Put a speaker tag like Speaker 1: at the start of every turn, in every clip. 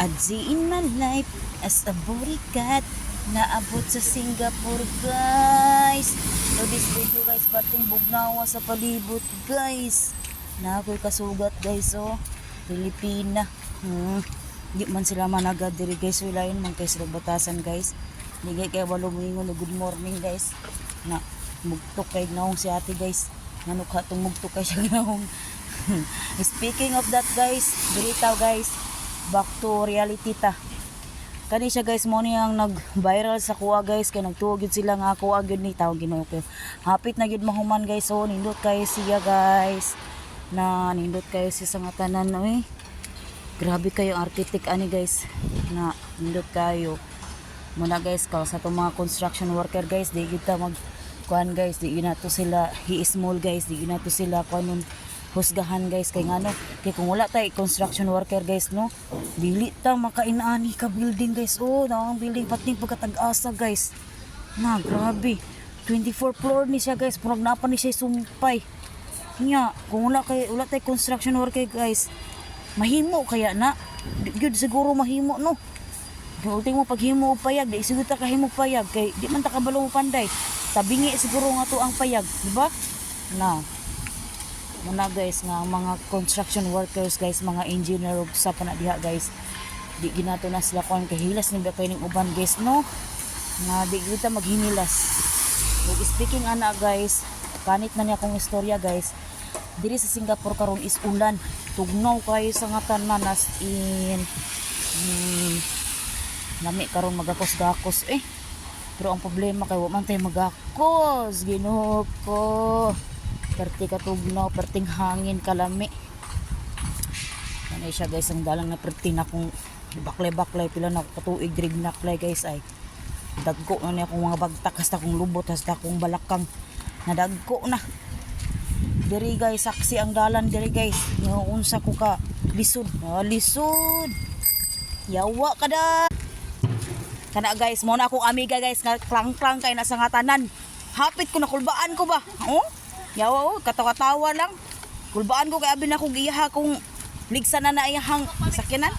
Speaker 1: Adzi in my life as a burikat naabot sa Singapore, guys. So this video, guys, pating bugnawa sa palibot, guys. Na ako'y kasugat, guys. Oh, Pilipina. Di man sila managad diri, guys. Wilayon man kay sila batasan, guys. Di kay walo mingon good morning, guys. Na mugtok kay naong si ate, guys. Nanukha tong mugtok kay siya naong. Speaking of that, guys, diritaw, guys, back to reality ta. Kani siya, guys, mo niyang nag-viral sa kuha, guys, kay nagtuog yun sila nga kuha gyud ni tawag Ginoo ko. Hapit na gyud mahuman, guys. So nindot kayo siya, guys. Na nindot kayo siya sa nga tanan, oy. Grabe kayo architect ani, guys. Na nindot kayo. Muna, guys, ka sa tong mga construction worker, guys, di kita mag kuan, guys, di ginato sila hi-small, guys, di ginato sila kuanon husgahan, guys, kay ngano kay kung wala tay construction worker, guys, no, dili ta makainani ka building, guys. Oh, nawang building pating pagkatag-asa, guys, na grabe 24 floor ni siya, guys. Purag napa ni siya sumpay nya. Kung wala tay construction worker, guys, mahimo kaya na gyud siguro mahimo, no. Ultimo paghimo og payag, di siguro ta kahimo payag kay di man ta kabalo mo panday. Tabingi siguro nga to ang payag, di ba? Na muna, guys, nga mga construction workers, guys, mga engineer ug sa pa na diha, guys, di ginato na sila kon kay hilas ni kay ning uban, guys, no, nga di kita maghinilas. Ug speaking ana, guys, kanit na niya kong istorya, guys, diri sa Singapore karon is ulan, tugnaw kayo sa nga tanan, as in nami karon magakos-gakos pero ang problema kay wa man tay magakos, Ginoo ko. Perti katugnaw, perting hangin, kalami. Ano siya, guys, ang dalang na perti na kung baklay-baklay, pila na katuig drig naklay, guys, ay dagko na niya akong mga bagtak, hasta kong lubot, hasta kong balakang nadagko na diri, guys. Saksi ang dalan diri, guys, yung unsa ko ka lisod, lisod yawa kada kana, guys. Mo na akong amiga, guys, nga klang-klang kay nasa nga tanan. Hapit ko na kulbaan ko ba, yawa, katawa-tawa lang. Kulbaan ko kay abi na kong iyaha kung ligsa na na iyahang sakyanan.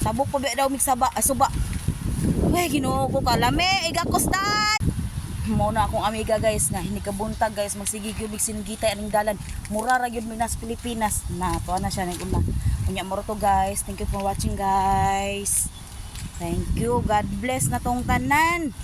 Speaker 1: Tabok pa ba daw migsaba, suba. Uy, Ginoo ko, kalami, igakos dad. Mo na akong amiga, guys, nga hinikabuntag, guys, magsige gyud sinigitay aning dalan. Mura ra gyud minas Pilipinas. Na tuwa na siya ning una. Unya mo to, guys. Thank you for watching, guys. Thank you. God bless na tong tanan.